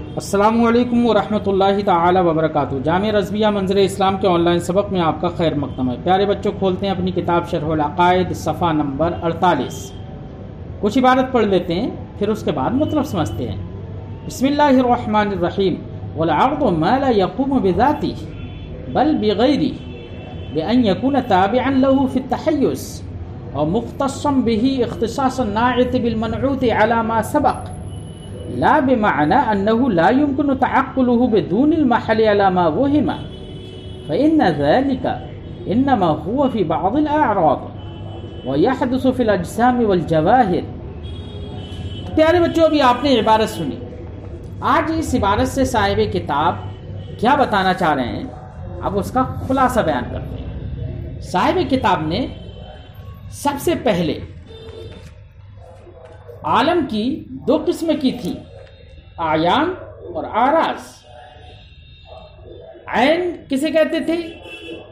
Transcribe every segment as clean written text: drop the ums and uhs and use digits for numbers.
السلام علیکم ورحمۃ اللہ تعالی وبرکاتہ۔ جامعہ رضویہ منظر اسلام کے آن لائن سبق میں آپ کا خیر مقدم ہے۔ پیارے بچوں، کھولتے ہیں اپنی کتاب شرح العقائد صفحہ نمبر 48۔ کچھ عبارت پڑھ لیتے ہیں، پھر اس کے بعد مطلب سمجھتے ہیں۔ بسم اللہ الرحمن الرحیم۔ والعرض ما لا يقوم بذاته بل بغیره بأن يكون تابعا له في التحيز او مختصا به اختصاص الناعت بالمنعوت على ما سبق، لا بمعنى أنه لا يمكن تعقله بدون المحل على ما وهم، فإن ذلك إنما هو في بعض الأعراض ويحدث في الأجسام والجواهر۔ پیارے بچوں، ابھی آپ نے عبارت سنی۔ آج اس عبارت سے صاحب کتاب کیا بتانا چاہ رہے ہیں، اب اس کا خلاصہ بیان کرتے ہیں۔ صاحب کتاب نے سب سے پہلے عالم کی دو قسم کی تھی، اعیان اور اعراض۔ عین کسے کہتے تھے؟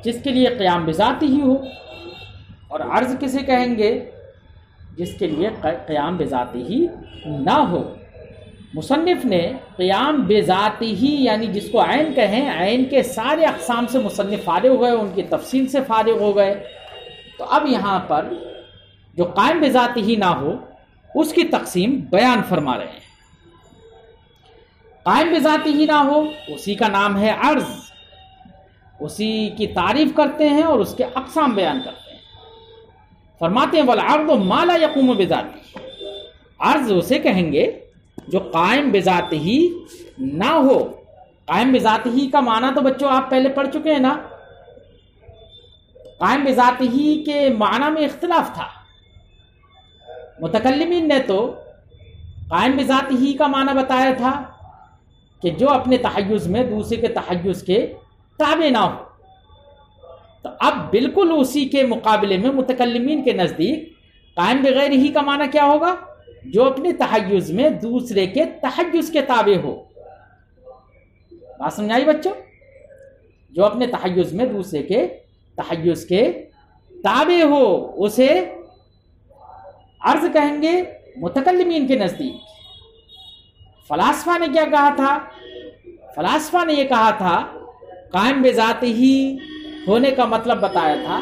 جس کے لیے قیام بذات ہی ہو، اور عرض کسے کہیں گے؟ جس کے لیے قیام بذات ہی نہ ہو۔ مصنف نے قیام بذات ہی یعنی جس کو عین کہیں، عین کے سارے اقسام سے مصنف فارغ ہو گئے، ان کی تفصیل سے فارغ ہو گئے۔ تو اب یہاں پر جو قائم بذات ہی نہ ہو اس کی تقسیم بیان فرما رہے ہیں۔ قائم بذاتی ہی نہ ہو، اسی کا نام ہے عرض، اسی کی تعریف کرتے ہیں اور اس کے اقسام بیان کرتے ہیں۔ فرماتے ہیں والعرض ما لا يقوم بذاتی، عرض اسے کہیں گے جو قائم بذاتی ہی نہ ہو۔ قائم بذاتی ہی کا معنی تو بچوں آپ پہلے پڑھ چکے ہیں نا۔ قائم بذاتی ہی کے معنی میں اختلاف تھا۔ متکلمین نے تو قائم بذات ہی کا معنی بتایا تھا کہ جو اپنے تحیز میں دوسرے کے تحیز کے تابع نہ ہو۔ تو اب بالکل اسی کے مقابلے میں متکلمین کے نزدیک قائم بغیر ہی کا معنی کیا ہوگا؟ جو اپنے تحیز میں دوسرے کے تحیز کے تابع ہو۔ بات سمجھائی بچوں؟ جو اپنے تحیز میں دوسرے کے تحیز کے تابع ہو اسے عرض کہیں گے متکلمین کے نزدیک۔ فلاسفہ نے کیا کہا تھا؟ فلاسفہ نے یہ کہا تھا، قائم بذات ہی ہونے کا مطلب بتایا تھا،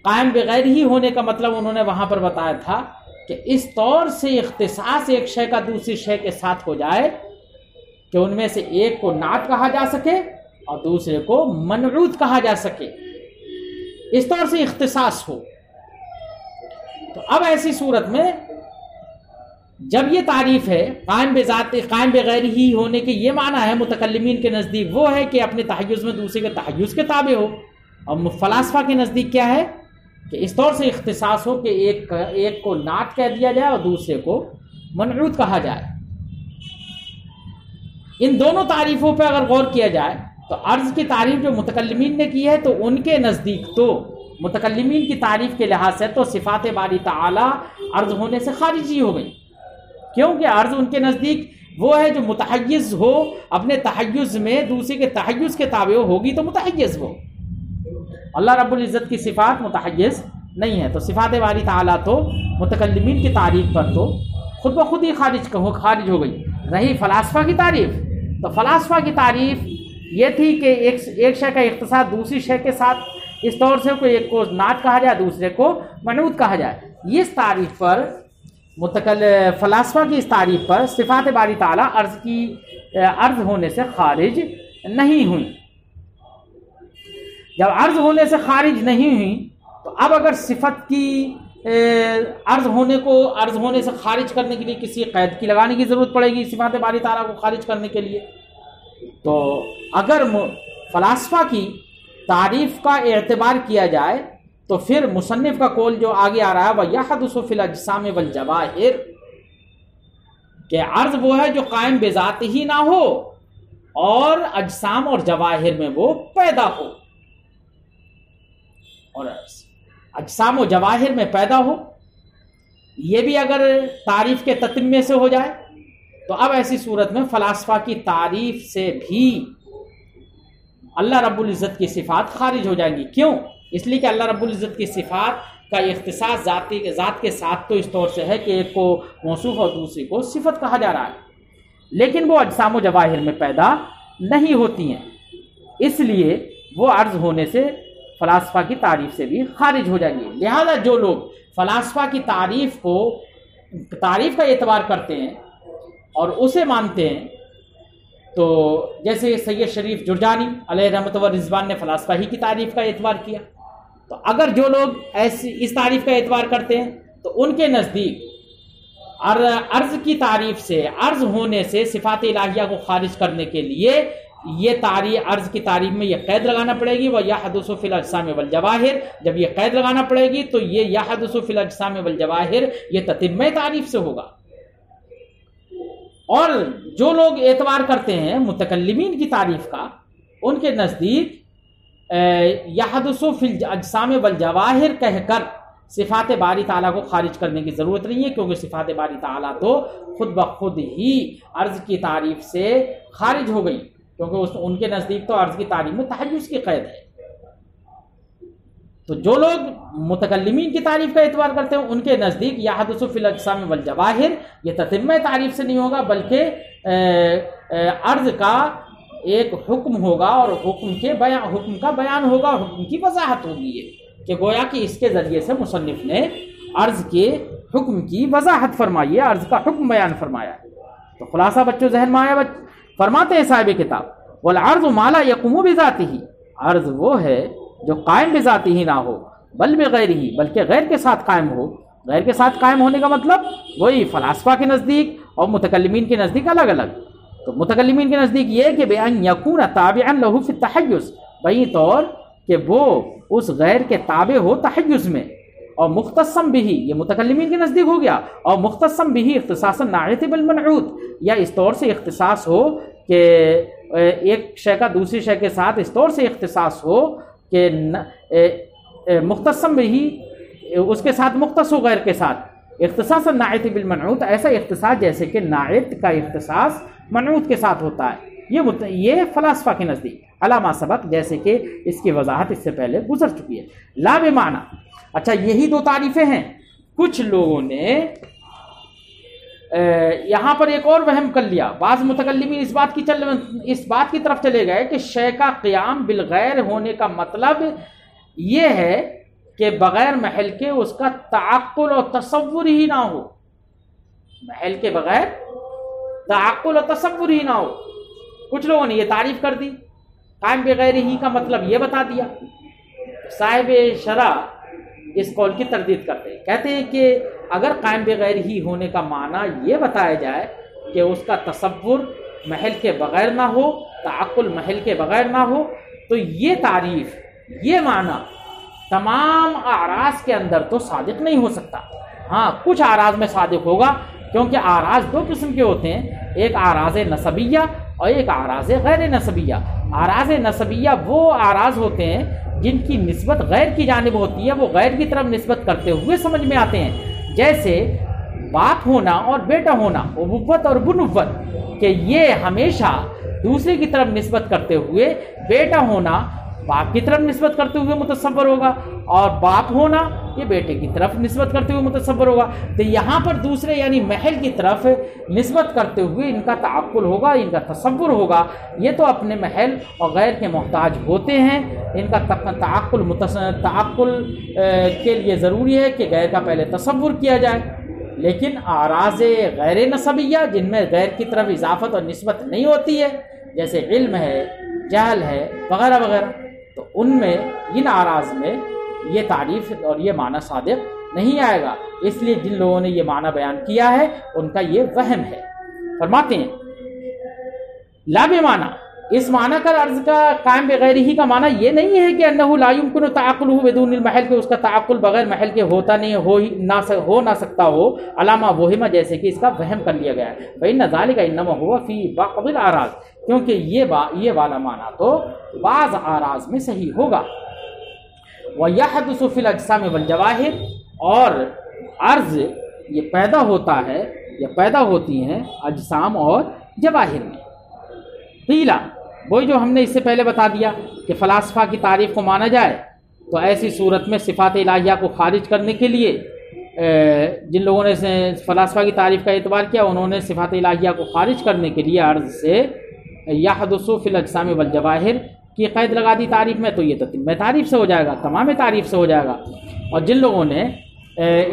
قائم بغیر ہی ہونے کا مطلب انہوں نے وہاں پر بتایا تھا کہ اس طور سے اختصاص ایک شے کا دوسری شے کے ساتھ ہو جائے کہ ان میں سے ایک کو نعت کہا جا سکے اور دوسرے کو منعوت کہا جا سکے، اس طور سے اختصاص ہو۔ تو اب ایسی صورت میں جب یہ تعریف ہے قائم بغیر ہی ہونے کے یہ معنی ہے متکلمین کے نزدیک وہ ہے کہ اپنے تحیز میں دوسرے کے تحیز کے تابع ہو، اور فلاسفہ کے نزدیک کیا ہے کہ اس طور سے اختصاص ہو کہ ایک کو نعت کہہ دیا جائے اور دوسرے کو منعوت کہا جائے۔ ان دونوں تعریفوں پہ اگر غور کیا جائے تو عرض کی تعریف جو متکلمین نے کی ہے تو ان کے نزدیک تو متکلمین کی تعریف کے لحاظ سے تو صفات باری تعالی عرض ہونے سے خارج ہی ہو گئی، کیونکہ عرض ان کے نزدیک وہ ہے جو متحیز ہو، اپنے تحیز میں دوسرے کے تحیز کے تابع ہوگی تو متحیز ہو۔ اللہ رب العزت کی صفات متحیز نہیں ہے، تو صفات باری تعالی تو متکلمین کی تعریف پر تو خود بخود ہی خارج ہو گئی۔ رہی فلاسفہ کی تعریف، تو فلاسفہ کی تعریف یہ تھی کہ ایک شے کا اختصاص دوسری شے کے ساتھ اس طور سے کوئی ایک کو نعت کہا جائے دوسرے کو منعوت کہا جائے۔ یہ اس تعریف پر فلاسفہ کی اس تعریف پر صفات باری تعالی عرض ہونے سے خارج نہیں ہوئی۔ جب عرض ہونے سے خارج نہیں ہوئی تو اب اگر صفت کی عرض ہونے سے خارج کرنے کے لیے کسی قید کی لگانے کی ضرورت پڑے گی صفات باری تعالی کو خارج کرنے کے لیے، تو اگر فلاسفہ کی تعریف کا اعتبار کیا جائے تو پھر مصنف کا قول جو آگے آ رہا ہے وَيَحْدُثُ فِي الْأَجْسَامِ وَالْجَوَاهِرِ، کہ عرض وہ ہے جو قائم بذات ہی نہ ہو اور اجسام اور جواہر میں وہ پیدا ہو، اور اجسام و جواہر میں پیدا ہو، یہ بھی اگر تعریف کے تتمے سے ہو جائے تو اب ایسی صورت میں فلاسفہ کی تعریف سے بھی اللہ رب العزت کی صفات خارج ہو جائیں گی۔ کیوں؟ اس لیے کہ اللہ رب العزت کی صفات کا اختصاص ذات کے ساتھ تو اس طور سے ہے کہ ایک کو موصوف اور دوسری کو صفت کہا جا رہا ہے۔ لیکن وہ اجسام و جواہر میں پیدا نہیں ہوتی ہیں، اس لیے وہ عرض ہونے سے فلاسفہ کی تعریف سے بھی خارج ہو جائیں گے۔ لہذا جو لوگ فلاسفہ کی تعریف کا اعتبار کرتے ہیں اور اسے مانتے ہیں، تو جیسے سید شریف جرجانی علیہ رحمت و رضوان نے فلاسفہ ہی کی تعریف کا اعتبار کیا، تو اگر جو لوگ اس تعریف کا اعتبار کرتے ہیں تو ان کے نزدیک عرض کی تعریف سے، عرض ہونے سے صفات الہیہ کو خارج کرنے کے لیے یہ عرض کی تعریف میں یہ قید لگانا پڑے گی، وَيَحْدُثُ فِي الْأَجْسَامِ وَالْجَوَاهِرِ، جب یہ قید لگانا پڑے گی تو یہ يَحْدُثُ فِي الْأَجْسَامِ وَالْجَوَاهِرِ یہ تتمہ تعریف سے ہوگا۔ اور جو لوگ اعتبار کرتے ہیں متکلمین کی تعریف کا، ان کے نزدیک يَحْدُثُ فِي الْأَجْسَامِ وَالْجَوَاهِرِ کہہ کر صفات باری تعالیٰ کو خارج کرنے کی ضرورت نہیں ہے، کیونکہ صفات باری تعالیٰ تو خود بخود ہی عرض کی تعریف سے خارج ہو گئی، کیونکہ ان کے نزدیک تو عرض کی تعریف میں تحیز کی قید ہے۔ تو جو لوگ متکلمین کی تعریف کا اعتبار کرتے ہیں ان کے نزدیک یحدث فی الاجسام والجواہر یہ تتمہ تعریف سے نہیں ہوگا، بلکہ عرض کا ایک حکم ہوگا، اور حکم کا بیان ہوگا، حکم کی وضاحت ہوگی، یہ کہ گویا کہ اس کے ذریعے سے مصنف نے عرض کے حکم کی وضاحت فرمائی ہے، عرض کا حکم بیان فرمایا ہے۔ تو خلاصہ بچوں ذہن میں آیا، فرماتے ہیں صاحب کتاب والعرض ما لا يقوم بذاته، عرض وہ ہے جو قائم بذاتی ہی نہ ہو بل بغیر ہی، بلکہ غیر کے ساتھ قائم ہو۔ غیر کے ساتھ قائم ہونے کا مطلب وہی فلاسفہ کے نزدیک اور متکلمین کے نزدیک الگ الگ۔ تو متکلمین کے نزدیک یہ کہ بأن يكون تابعا له في التحيز، بئی طور کہ وہ اس غیر کے تابع ہو تحیز میں، اور مختصم بھی، یہ متکلمین کے نزدیک ہو گیا، اور مختصم بھی اختصاصا ناعت بالمنعوت، یا اس طور سے اختصاص ہو کہ ایک شے کا دوسری شے کے ساتھ اس طور سے اختصاص ہو کہ مختصم بھی اس کے ساتھ مختص ہو غیر کے ساتھ، اختصاصا ناعت بالمنعوت، ایسا اختصاص جیسے کہ ناعت کا اختصاص منعوت کے ساتھ ہوتا ہے، یہ فلاسفہ کے نزدیک علامہ سبق، جیسے کہ اس کی وضاحت اس سے پہلے گزر چکی ہے۔ لا بمعنی، اچھا یہی دو تعریفیں ہیں۔ کچھ لوگوں نے یہاں پر ایک اور وہم کر لیا، بعض متکلمین اس بات کی طرف چلے گئے کہ شے کا قیام بالغیر ہونے کا مطلب یہ ہے کہ بغیر محل کے اس کا تعقل اور تصور ہی نہ ہو، محل کے بغیر تعقل اور تصور ہی نہ ہو۔ کچھ لوگوں نے یہ تعریف کر دی، قائم بغیر ہی کا مطلب یہ بتا دیا۔ صاحب شرح اس قول کی تردید کرتے ہیں، کہتے ہیں کہ اگر قائم بغیر ہی ہونے کا معنی یہ بتایا جائے کہ اس کا تصور محل کے بغیر نہ ہو، تعقل محل کے بغیر نہ ہو، تو یہ تعریف، یہ معنی تمام اعراض کے اندر تو صادق نہیں ہو سکتا۔ ہاں کچھ اعراض میں صادق ہوگا، کیونکہ اعراض دو قسم کے ہوتے ہیں، ایک اعراض نسبیہ اور ایک اعراض غیر نسبیہ۔ اعراض نسبیہ وہ اعراض ہوتے ہیں جن کی نسبت غیر کی جانب ہوتی ہے، وہ غیر کی طرف نسبت کرتے ہوئے سمجھ میں آتے ہیں، جیسے باپ ہونا اور بیٹا ہونا، ابوت اور بنوت، کہ یہ ہمیشہ دوسرے کی طرف نسبت کرتے ہوئے، بیٹا ہونا باپ کی طرف نسبت کرتے ہوئے متصور ہوگا، اور باپ ہونا یہ بیٹے کی طرف نسبت کرتے ہوئے متصور ہوگا۔ تو یہاں پر دوسرے یعنی محل کی طرف نسبت کرتے ہوئے ان کا تعقل ہوگا، ان کا تصور ہوگا۔ یہ تو اپنے محل اور غیر کے محتاج ہوتے ہیں، ان کا تعقل کے لیے ضروری ہے کہ غیر کا پہلے تصور کیا جائے۔ لیکن اعراض غیر نسبیہ جن میں غیر کی طرف اضافت اور نسبت نہیں ہوتی ہے، جیسے علم ہے، جہل ہے، وغیرہ وغیرہ، تو ان میں ان اعراض میں یہ تعریف اور یہ معنی صادق نہیں آئے گا۔ اس لیے جن لوگوں نے یہ معنی بیان کیا ہے ان کا یہ وہم ہے۔ فرماتے ہیں لا بمعنی، اس معنی کا عرض کا قائم بغیر ہی کا معنی یہ نہیں ہے کہ انہ لا یمکن تعقلہ بدون المحل، کہ اس کا تعقل بغیر محل کے ہوتا نہیں ہو نہ سکتا ہو، علامہ وہمہ، جیسے کہ اس کا وہم کر لیا گیا ہے۔ فإن ذلك انما هو في بعض الاعراض، کیونکہ یہ والا معنی تو بعض اعراض میں صحیح ہوگا۔ وَيَحْدُثُ فِي الْأَجْسَامِ وَالْجَوَاهِرِ، اور عرض یہ پیدا ہوتا ہے، یہ پیدا ہوتی ہیں اجسام اور جواہر میں۔ قیلا، وہی جو ہم نے اس سے پہلے بتا دیا کہ فلاسفہ کی تعریف کو مانا جائے تو ایسی صورت میں صفات الہیہ کو خارج کرنے کے لیے جن لوگوں نے فلاسفہ کی تعریف کا اعتبار کیا انہوں نے صفات الہیہ کو خارج کرنے کے لیے عرض سے یحدث فی الاجسام والجواہر کی قید لگا دی تعریف میں، تو یہ تتمہ تعریف سے ہو جائے گا، تمام تعریف سے ہو جائے گا۔ اور جن لوگوں نے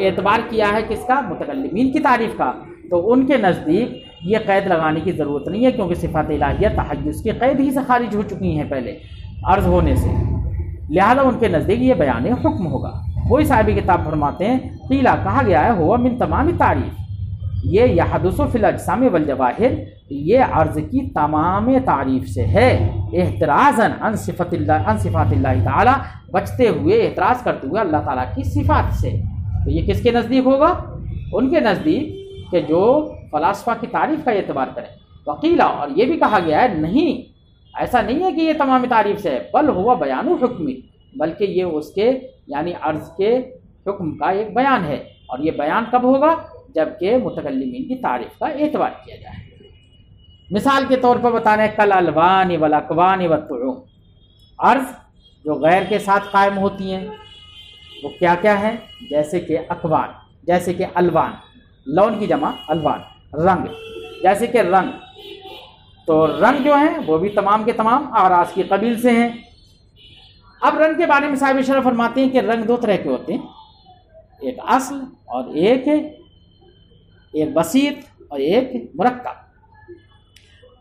اعتبار کیا ہے کس کا؟ متکلمین کی تعریف کا، تو ان کے نزدیک یہ قید لگانے کی ضرورت نہیں ہے، کیونکہ صفات الہیہ تحیز کی قید ہی سے خارج ہو چکی ہیں پہلے عرض ہونے سے، لہذا ان کے نزدیک یہ بیان حکم ہوگا۔ وہی صاحب کتاب فرماتے ہیں قیلا کہا گیا ہے ہوا من تمام تعریف، یہ یحدث فی الاجسام والجواہر یہ عرض کی تمام تعریف سے ہے، احترازاً عن صفات اللہ تعالی، بچتے ہوئے احتراز کرتے ہوئے اللہ تعالیٰ کی صفات سے۔ تو یہ کس کے نزدیک ہوگا؟ ان کے نزدیک کہ جو فلاسفہ کی تعریف کا اعتبار کریں۔ وقیلا اور یہ بھی کہا گیا ہے نہیں، ایسا نہیں ہے کہ یہ تمام تعریف سے ہے، بل ہوا بیان حکمی، بلکہ یہ اس کے یعنی عرض کے حکم کا ایک بیان ہے، اور یہ بیان کب ہوگا؟ جبکہ متکلمین کی تعریف کا اعتبار کیا جائے۔ مثال کے طور پر بتانا ہے کل الوان والاکوان والطعوم، عرض جو غیر کے ساتھ قائم ہوتی ہیں وہ کیا کیا ہے؟ جیسے کہ اکوان، جیسے کہ الوان، لون کی جمع الوان، رنگ، جیسے کہ رنگ، تو رنگ جو ہیں وہ بھی تمام کے تمام اعراض کی قبیل سے ہیں۔ اب رنگ کے بارے میں صاحب شرح فرماتے ہیں کہ رنگ دو طرح کے ہوتے ہیں، ایک اصل اور ایک بسیط اور ایک مرکب۔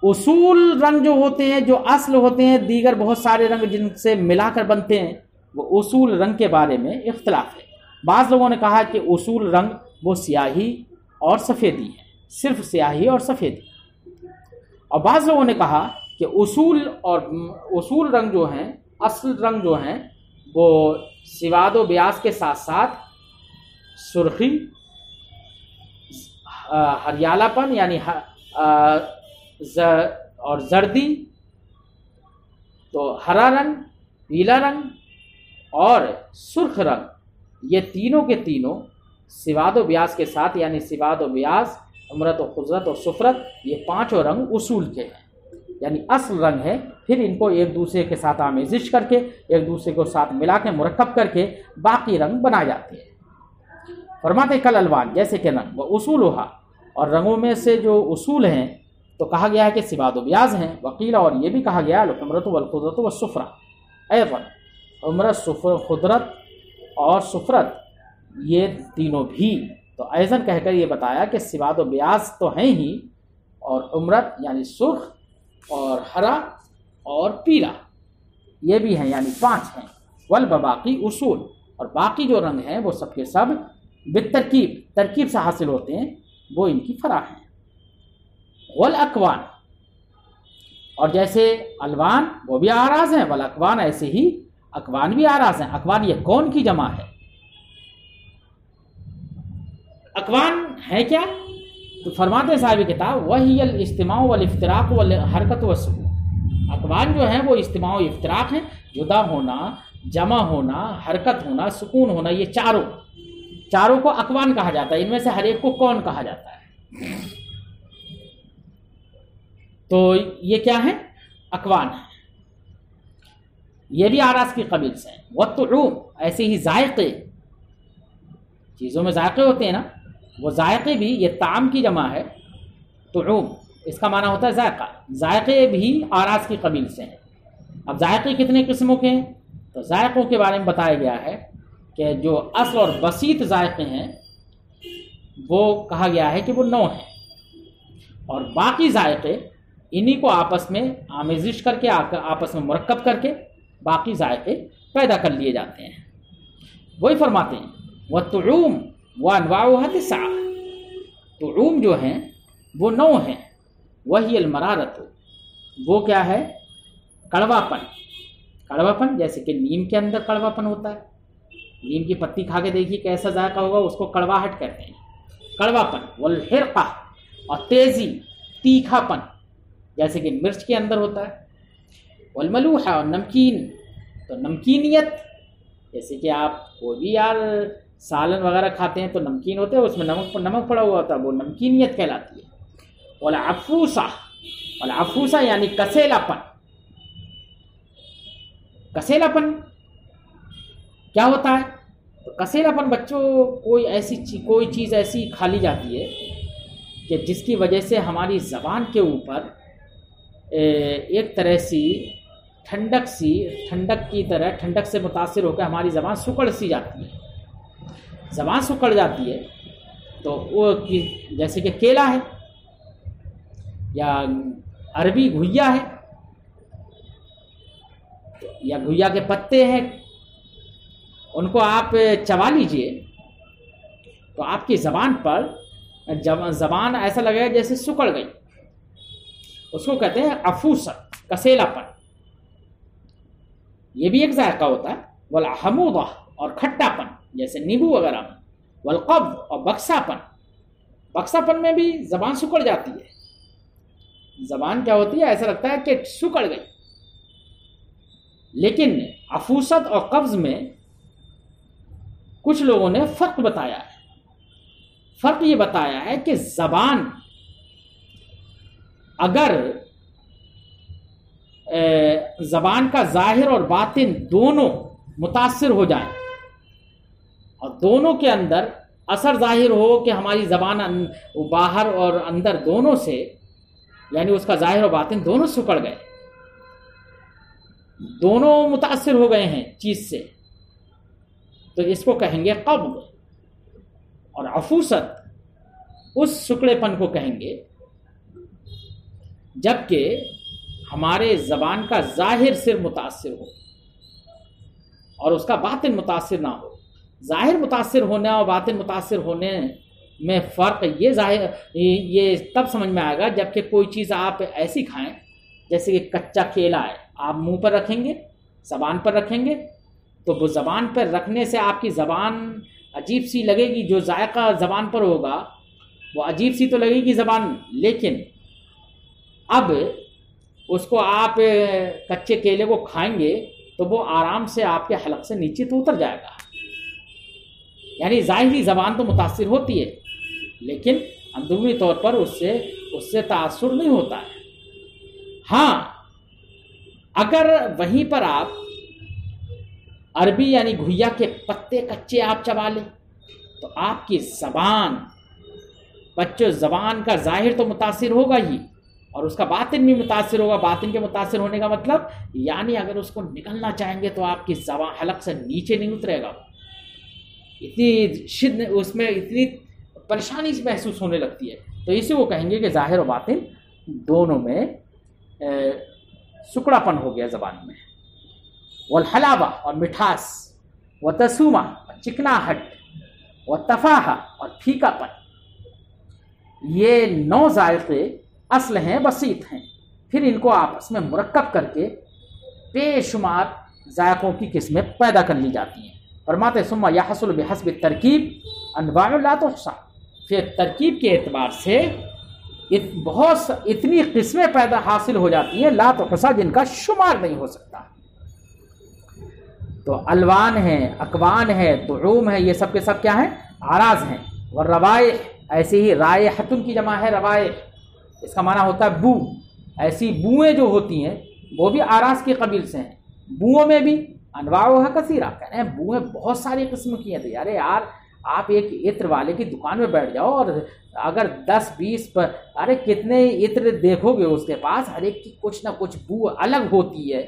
اصول رنگ جو ہوتے ہیں، جو اصل ہوتے ہیں، دیگر بہت سارے رنگ جن سے ملا کر بنتے ہیں، وہ اصول رنگ کے بارے میں اختلاف ہے۔ بعض لوگوں نے کہا کہ اصول رنگ وہ سیاہی اور سفیدی ہے، صرف سیاہی اور سفیدی، اور بعض لوگوں نے کہا کہ اصول رنگ جو ہیں، اصل رنگ جو ہیں وہ سواد و بیاض کے ساتھ ساتھ سرخی، ہریالہ پن یعنی اور زردی، تو ہرا رنگ، پیلا رنگ اور سرخ رنگ، یہ تینوں کے تینوں سواد و بیاض کے ساتھ یعنی سواد و بیاض، عمرت و خضرت اور سفرت، یہ پانچوں رنگ اصول کے ہیں، یعنی اصل رنگ ہے، پھر ان کو ایک دوسرے کے ساتھ آمیزش کر کے، ایک دوسرے کو ساتھ ملا کے مرکب کر کے باقی رنگ بنائے جاتے ہیں۔ فرماتے کل الوان جیسے کہ رنگ، وہ اصولھا اور رنگوں میں سے جو اصول ہیں تو کہا گیا ہے کہ سواد و بیاض ہیں۔ وقیل اور یہ بھی کہا گیا ہے العمرۃ والخضرۃ والسفرہ، ایضا عمرت، خضرت اور سفرت یہ تینوں بھی، تو ایضاً کہہ کر یہ بتایا کہ سواد و بیاض تو ہیں ہی، اور عمرت یعنی سرخ اور ہرا اور پیلا یہ بھی ہیں، یعنی 5 ہیں۔ والباقی اصول، اور باقی جو رنگ ہیں وہ سب کے سب ترکیب سے حاصل ہوتے ہیں، وہ ان کی فرع ہیں۔ والاکوان، اور جیسے الوان وہ بھی اعراض ہیں، والاکوان ایسے ہی اکوان بھی اعراض ہیں۔ اکوان یہ کون کی جمع ہے؟ اکوان ہے کیا؟ تو فرماتے ہیں صاحب کتاب وہی الاجتماع والافتراق والحرکت والسکون، اکوان جو ہیں وہ اجتماع و افتراق ہیں، جدا ہونا، جمع ہونا، حرکت ہونا، سکون ہونا، یہ چاروں کو اکوان کہا جاتا ہے۔ ان میں سے ہر ایک کو کون کہا جاتا ہے؟ تو یہ کیا ہے؟ اکوان ہے، یہ بھی اعراض کی قبیل سے ہیں۔ والطعوم، ایسے ہی ذائقے، چیزوں میں ذائقے ہوتے ہیں نا، وہ ذائقے بھی، یہ طعام کی جمع ہے، طعوم اس کا معنی ہوتا ہے ذائقہ، ذائقے بھی اعراض کی قبیل سے ہیں۔ اب ذائقے کتنے قسموں کے ہیں؟ تو ذائقوں کے بارے میں بتایا گیا ہے کہ جو اصل اور بسیط ذائقے ہیں وہ کہا گیا ہے کہ وہ 9 ہیں، اور باقی ذائقے انہی کو آپس میں آمیزش کر کے، آپس میں مرکب کر کے باقی ذائقے پیدا کر لیے جاتے ہیں۔ وہی فرماتے ہیں والطعوم وانواعها 9، طعوم جو ہیں وہ 9 ہیں۔ وہی المرارت، وہ کیا ہے؟ کڑواپن، جیسے کہ نیم کے اندر کڑواپن ہوتا ہے، نیم کی پتی کھا کے دیکھیے کیسا ذائقہ ہوگا، اس کو کڑواہٹ کہتے ہیں، کڑواپن۔ والحرقہ، اور تیزی، تیکھا پن، جیسے کہ مرچ کے اندر ہوتا ہے۔ والملوحہ، اور نمکین، تو نمکینیت، جیسے کہ آپ کوئی بھی یار سالن وغیرہ کھاتے ہیں تو نمکین ہوتے ہیں، اس میں نمک پڑا ہوا ہوتا ہے، وہ نمکینیت کہلاتی ہے۔ والعفوسہ یعنی کسیلا پن، کسیلا پن کیا ہوتا ہے؟ تو کسیلاپن بچوں کوئی چیز ایسی کھا لی جاتی ہے کہ جس کی وجہ سے ہماری زبان کے اوپر ایک طرح سی ٹھنڈک کی طرح ٹھنڈک سے متاثر ہو کر ہماری زبان سکڑ سی جاتی ہے، زبان سکڑ جاتی ہے. تو وہ جیسے کہ کیلا ہے یا عربی گھویا ہے یا گھویا کے پتے ہیں، ان کو آپ چبا لیجئے تو آپ کی زبان پر زبان ایسا لگے جیسے سکڑ گئی. اس کو کہتے ہیں عفوست، کسیلا پن. یہ بھی ایک ذائقہ ہوتا ہے. والحموضہ، اور کھٹا پن جیسے نیبو وغیرہ میں. والقبض، اور بکسا پن. بکسا پن میں بھی زبان سکڑ جاتی ہے، زبان کیا ہوتی ہے ایسا لگتا ہے کہ سکڑ گئی. لیکن عفوست اور قبض میں کچھ لوگوں نے فرق بتایا ہے. فرق یہ بتایا ہے کہ زبان اگر زبان کا ظاہر اور باطن دونوں متاثر ہو جائیں اور دونوں کے اندر اثر ظاہر ہو کہ ہماری زبان باہر اور اندر دونوں سے، یعنی اس کا ظاہر اور باطن دونوں سکڑ گئے، دونوں متاثر ہو گئے ہیں چیز سے، تو اس کو کہیں گے قبض. اور عفوست اس سکڑے پن کو کہیں گے جبکہ ہمارے زبان کا ظاہر صرف متاثر ہو اور اس کا باطن متاثر نہ ہو. ظاہر متاثر ہونے اور باطن متاثر ہونے میں فرق یہ تب سمجھ میں آئے گا جبکہ کوئی چیز آپ ایسی کھائیں جیسے کہ کچا کیلا ہے، آپ منہ پر رکھیں گے، زبان پر رکھیں گے، تو وہ زبان پر رکھنے سے آپ کی زبان عجیب سی لگے گی، جو ذائقہ زبان پر ہوگا وہ عجیب سی تو لگے گی زبان. لیکن اب اس کو آپ کچے کیلے کو کھائیں گے تو وہ آرام سے آپ کے حلق سے نیچے تو اتر جائے گا. یعنی ظاہری زبان تو متاثر ہوتی ہے لیکن اندرونی طور پر اس سے تاثر نہیں ہوتا ہے. ہاں اگر وہیں پر آپ عربی یعنی گھویا کے پتے کچے آپ چبا لیں تو آپ کی زبان، بچوں زبان کا ظاہر تو متاثر ہوگا ہی اور اس کا باطن بھی متاثر ہوگا. باطن کے متاثر ہونے کا مطلب یعنی اگر اس کو نگلنا چاہیں گے تو آپ کی زبان حلق سے نیچے نہیں اترے گا، اتنی اس میں اتنی پریشانی سے محسوس ہونے لگتی ہے. تو اسی کو کہیں گے کہ ظاہر و باطن دونوں میں سکڑا پن ہو گیا زبان میں. والحلاوہ، اور مٹھاس. وتسومہ، اور چکناہٹ. وتفاہہ، اور پھیکا پن. یہ 9 ذائقے اصل ہیں، بسیط ہیں، پھر ان کو آپس میں مرکب کر کے بے شمار ذائقوں کی قسمیں پیدا کر لی جاتی ہیں. فرماتے ثم یحصل بحسب الترکیب انواع لا تحصى. پھر ترکیب کے اعتبار سے اتنی قسمیں پیدا حاصل ہو جاتی ہیں لا تحصى، جن کا شمار نہیں ہو سکتا. تو الوان ہیں، اکوان ہے، طعوم ہے، یہ سب کے سب کیا ہیں؟ اعراض ہیں. والروائح، ایسے ہی رائحۃ کی جمع ہے روائح، اس کا معنی ہوتا ہے بو. ایسی بوئیں جو ہوتی ہیں وہ بھی اعراض کے قبیل سے ہیں. بوؤں میں بھی انواع کثیرہ، کہتے ہیں بوئیں بہت ساری قسم کی ہیں. تو یار آپ ایک عطر والے کی دکان میں بیٹھ جاؤ اور اگر 10-20 پر کتنے عطر دیکھو گے اس کے پاس، ہر ایک کی کچھ نہ کچھ بو الگ ہوتی ہے.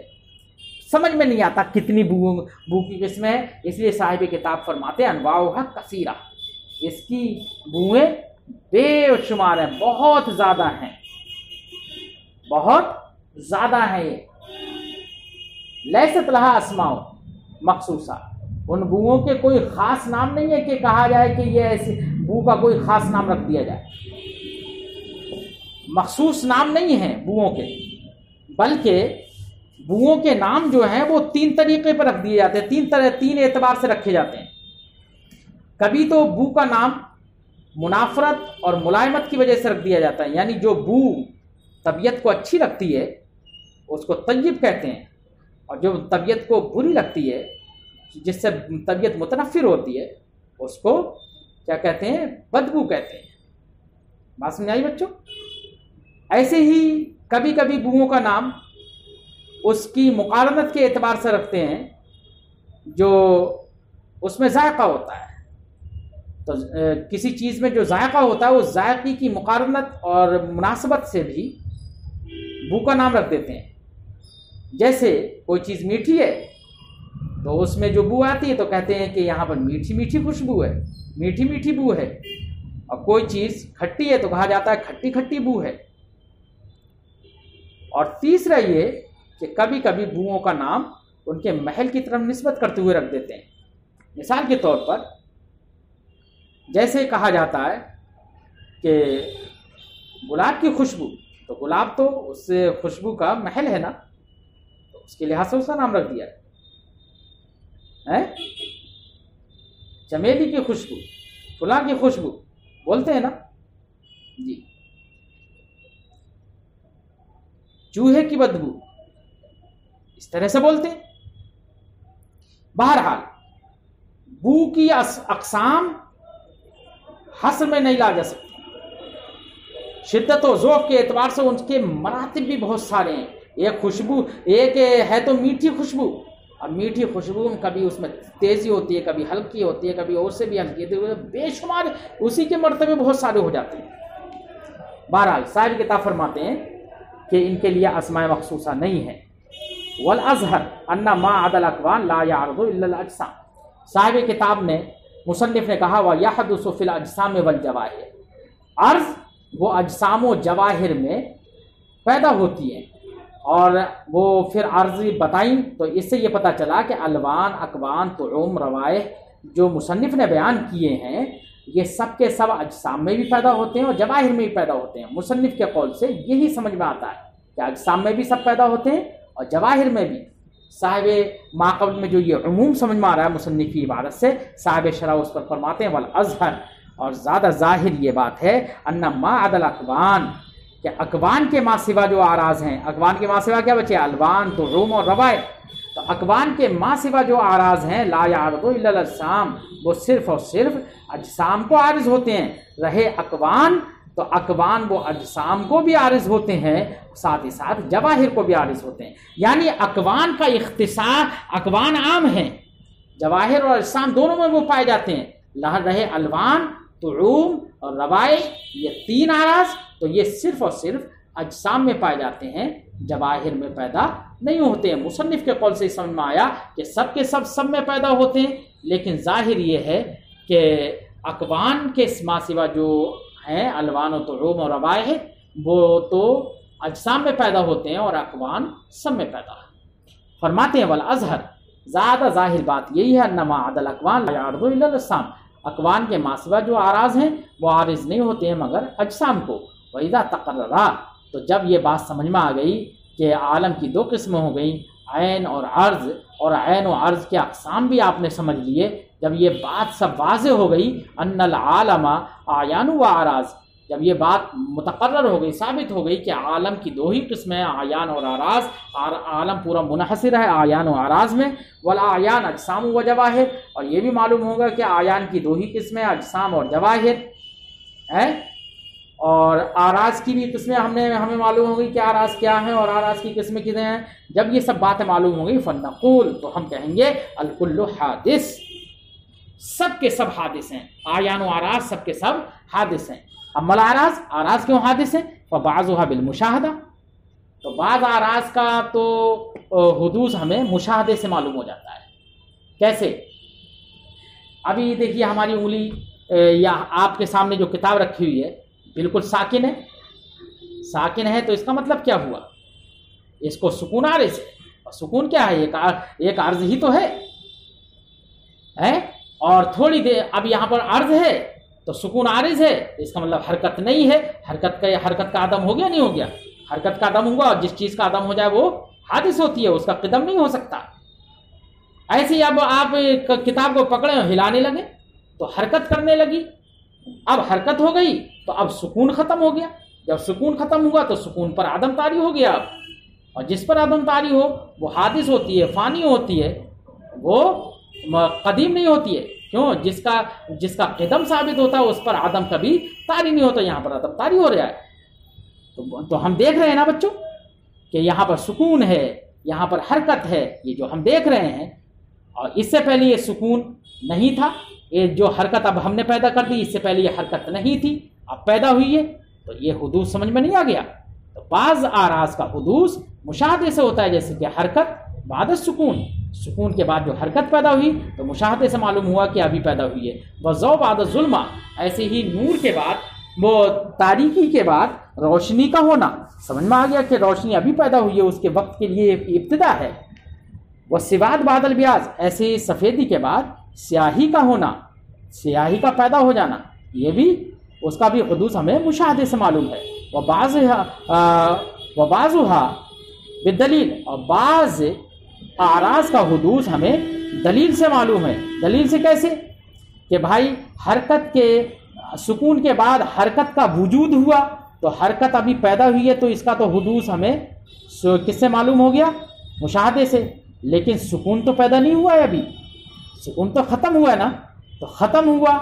سمجھ میں نہیں آتا کتنی بو کی قسمیں ہیں. اس لیے صاحب کتاب فرماتے ہیں انواع کثیرہ، اس کی بوئیں بے شمار ہیں، بہت زیادہ ہیں، بہت زیادہ ہیں. لیست لہا اسماء مخصوصہ، ان بوؤں کے کوئی خاص نام نہیں ہے کہ کہا جائے کہ یہ ایسی بو کا کوئی خاص نام رکھ دیا جائے. مخصوص نام نہیں ہیں بوؤں کے، بلکہ بوؤں کے نام جو ہیں وہ 3 طریقے پر رکھ دیے جاتے ہیں، 3 اعتبار سے رکھے جاتے ہیں. کبھی تو بو کا نام منافرت اور ملائمت کی وجہ سے رکھ دیا جاتا ہے، یعنی جو بو طبیعت کو اچھی لگتی ہے اس کو طیب کہتے ہیں، اور جو طبیعت کو بری لگتی ہے، جس سے طبیعت متنفر ہوتی ہے، اس کو کیا کہتے ہیں؟ بدبو کہتے ہیں. بات سمجھ آئی بچوں؟ ایسے ہی کبھی کبھی بوؤں کا نام اس کی مقارنت کے اعتبار سے رکھتے ہیں. جو اس میں ذائقہ ہوتا ہے. تو کسی چیز میں جو ذائقہ ہوتا ہے اس ذائقے کی مقارنت اور مناسبت سے بھی بو کا نام رکھ دیتے ہیں. جیسے کوئی چیز میٹھی ہے تو اس میں جو بو آتی ہے تو کہتے ہیں کہ یہاں پر میٹھی میٹھی خوشبو ہے، میٹھی میٹھی بو ہے. اور کوئی چیز کھٹی ہے تو کہا جاتا ہے کھٹی کھٹی بو ہے. اور تیسرا یہ کہ کبھی کبھی بوؤں کا نام ان کے محل کی طرف نسبت کرتے ہوئے رکھ دیتے ہیں. مثال کے طور پر جیسے کہا جاتا ہے کہ گلاب کی خوشبو، تو گلاب تو اس خوشبو کا محل ہے نا، تو اس کے لحاظ سے اس کا نام رکھ دیا ہے. چمیلی کی خوشبو، فلاں کی خوشبو بولتے ہیں نا جی. چوہے کی بدبو اس طرح سے بولتے ہیں. بہرحال بو کی اقسام حصر میں نہیں لا جا سکتی. شدت و ذوق کے اعتبار سے ان کے مراتب بھی بہت سارے ہیں. ایک خوشبو ایک ہے تو میٹھی خوشبو، اب میٹھی خوشبو کبھی اس میں تیزی ہوتی ہے، کبھی ہلکی ہوتی ہے، کبھی اور سے بھی ہلکی ہوتی ہے، بے شمار اسی کے مرتبے بہت سارے ہو جاتے ہیں. بہرحال صاحب کتاب فرماتے ہیں کہ ان کے لیے اسماء مخصوصہ نہیں ہے. والازہر ان ما عدا الاکوان لا يعرض الا الاجسام. صاحب کتاب نے مصنف نے کہا وَيَحْدُثُ فِي الْأَجْسَامِ وَالْجَوَاهِرِ، عرض وہ اجسام و جواہر میں پیدا ہوتی ہیں. اور وہ پھر عرض بتائیں تو اس سے یہ پتہ چلا کہ الوان، اکوان، طعوم، روائح جو مصنف نے بیان کیے ہیں یہ سب کے سب اجسام میں بھی پیدا ہوتے ہیں اور جواہر میں بھی پیدا ہوتے ہیں. مصنف کے قول سے یہی سمجھ میں آتا ہے کہ اجسام میں بھی سب پیدا ہوتے ہیں اور جواہر میں بھی. صاحب ماقبل میں جو یہ عموم سمجھ میں آ رہا ہے مصنف کی عبارت سے، صاحب شرح اس پر فرماتے ہیں والازہر، اور زیادہ ظاہر یہ بات ہے ان ما عدا الاکوان، کہ اکوان کے ما سوا جو آراز ہیں، اکوان کے ما سوا کیا بچے؟ الوان، طعوم اور روائح. تو اکوان کے ما سوا جو آراز ہیں لا یعرض الا الاجسام، وہ صرف اور صرف اجسام کو عارض ہوتے ہیں. رہے اکوان تو اکوان وہ اجسام کو بھی عارض ہوتے ہیں، ساتھ ہی ساتھ جواہر کو بھی عارض ہوتے ہیں. یعنی اکوان کا اختصاص، اکوان عام ہیں، جواہر اور اجسام دونوں میں وہ پائے جاتے ہیں. رہے الوان، طعوم اور روائح، یہ تین آراز تو یہ صرف اور صرف اجسام میں پائے جاتے ہیں، جواہر میں پیدا نہیں ہوتے ہیں. مصنف کے قول سے سمجھ میں آیا کہ سب کے سب میں پیدا ہوتے ہیں، لیکن ظاہر یہ ہے کہ اکوان کے ما سوا جو ہیں الوان و طعوم اور روائح وہ تو اجسام میں پیدا ہوتے ہیں اور اکوان سب میں پیدا ہے. فرماتے ہیں والازہر، زیادہ ظاہر بات یہی ہے انما عدا الاکوان لا يعرض الا الاجسام، اکوان کے ما سوا جو آراز ہیں وہ عارض نہیں ہوتے ہیں مگر اجسام کو. وَإِذَا تَقَرَّرَا، تو جب یہ بات سمجھ میں آ گئی کہ عالم کی دو قسمیں ہو گئیں، عین اور عرض، اور عین و عرض کے اقسام بھی آپ نے سمجھ لیے، جب یہ بات سب واضح ہو گئی ان العالم اعیان و اعراض، جب یہ بات متقرر ہو گئی، ثابت ہو گئی کہ عالم کی دو ہی قسمیں اعیان اور اعراض، عالم پورا منحصر ہے اعیان و اعراض میں. والاعیان اجسام و جواہر، اور یہ بھی معلوم ہوگا کہ اعیان کی دو ہی قسمیں اجسام اور جواہر ہیں، اور اعراض کی بھی قسمیں ہمیں معلوم ہوگی کہ اعراض کیا ہیں اور اعراض کی قسمیں کتنے ہیں. جب یہ سب باتیں معلوم ہو گئی فنقول، تو ہم کہیں گے الکل حادث، سب کے سب حادث ہیں، اعیان و اعراض سب کے سب حادث ہیں. اما الاعراض، اعراض کیوں حادث ہیں؟ فبعضها بالمشاہدہ، تو بعض اعراض کا تو حدوث ہمیں مشاہدے سے معلوم ہو جاتا ہے. کیسے؟ ابھی دیکھیے ہماری انگلی یا آپ کے سامنے جو کتاب رکھی ہوئی ہے بالکل ساکن ہے. ساکن ہے تو اس کا مطلب کیا ہوا؟ اس کو سکون عارض ہے. اور سکون کیا ہے؟ ایک عرض ہی تو ہے. اور تھوڑی دیر اب یہاں پر عرض ہے تو سکون عارض ہے، اس کا مطلب حرکت نہیں ہے. حرکت کا عدم ہو گیا نہیں ہو گیا؟ حرکت کا عدم ہوا، اور جس چیز کا عدم ہو جائے وہ حادث ہوتی ہے، اس کا قدم نہیں ہو سکتا. ایسے ہی اب آپ کتاب کو پکڑے اور ہلانے لگے تو حرکت کرنے لگی، اب حرکت ہو گئی تو اب سکون ختم ہو گیا. جب سکون ختم ہوا تو سکون پر عدم طاری ہو گیا اب، اور جس پر عدم طاری ہو وہ حادث ہوتی ہے، فانی ہوتی ہے، وہ قدیم نہیں ہوتی ہے. کیوں؟ جس کا قدم ثابت ہوتا ہے اس پر عدم کبھی طاری نہیں ہوتا. یہاں پر عدم طاری ہو رہا ہے. تو ہم دیکھ رہے ہیں نا بچوں کہ یہاں پر سکون ہے، یہاں پر حرکت ہے، یہ جو ہم دیکھ رہے ہیں. اور اس سے پہلے یہ سکون نہیں تھا، یہ جو حرکت اب ہم نے پیدا کر دی، اس سے پہلے یہ حرکت نہیں تھی، اب پیدا ہوئی ہے، تو یہ حدوث سمجھ میں نہیں آ گیا؟ تو بعض آراز کا حدوث مشاہدے سے ہوتا ہے، جیسے کہ حرکت بعد سکون، سکون کے بعد جو حرکت پیدا ہوئی تو مشاہدے سے معلوم ہوا کہ ابھی پیدا ہوئی ہے۔ وَضَوْ بعد ظلمہ، ایسے ہی نور کے بعد، وہ تاریکی کے بعد روشنی کا ہونا، سمجھ میں آ گیا کہ روشنی ابھی پیدا ہوئی ہے، اس کے وقت کے لیے ابتدا ہے۔ وَالسِّوَادُ بعد الْبِيَاضِ، ایسے ہی سفیدی کے بعد سیاہی کا ہونا، سیاہی کا پیدا ہو جانا، یہ بھی اس کا بھی حدوث ہمیں مشاہدے سے معلوم ہے۔ وَبَعْضُهَا بالدلیل، اور بعض اعراض کا حدوث ہمیں دلیل سے معلوم ہے۔ دلیل سے کیسے؟ کہ بھائی حرکت کے سکون کے بعد حرکت کا وجود ہوا، تو حرکت ابھی پیدا ہوئی ہے، تو اس کا تو حدوث ہمیں کس سے معلوم ہو گیا؟ مشاہدے سے۔ لیکن سکون تو پیدا نہیں ہوا ہے ابھی، سکون تو ختم ہوا ہے نا، تو ختم ہوا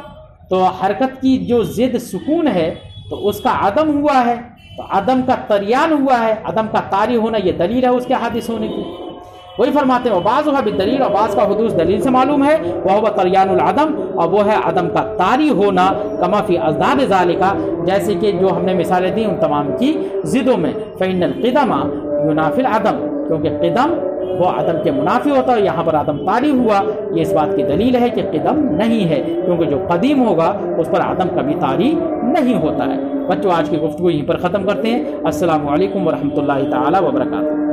تو حرکت کی جو ضد سکون ہے تو اس کا عدم ہوا ہے، تو عدم کا طریان ہوا ہے، عدم کا طاری ہونا یہ دلیل ہے اس کے حادث ہونے کی۔ وہی فرماتے ہیں وَبَعْضُهَا بالدلیل، اور بعض کا حدوث دلیل سے معلوم ہے، وَهُوَ طَرْيَانُ الْعَدَمِ، اور وہ ہے عدم کا طاری ہونا، کما فی ازداد ذالکہ، جیسے کہ جو ہم نے مثالیں دی ان تمام کی ضدوں میں۔ فإن القدم ينافي العدم، کیونکہ قدم وہ عدم کے منافی ہوتا ہے، یہاں پر عدم طاری ہوا، یہ اس بات کی دلیل ہے کہ قدم نہیں ہے، کیونکہ جو قدیم ہوگا اس پر عدم کبھی طاری نہیں ہوتا ہے۔ بچوں آج کی گفتگو یہیں پر ختم کرتے ہیں۔ السلام علیکم ورحمۃ اللہ تعالی وبرکاتہ۔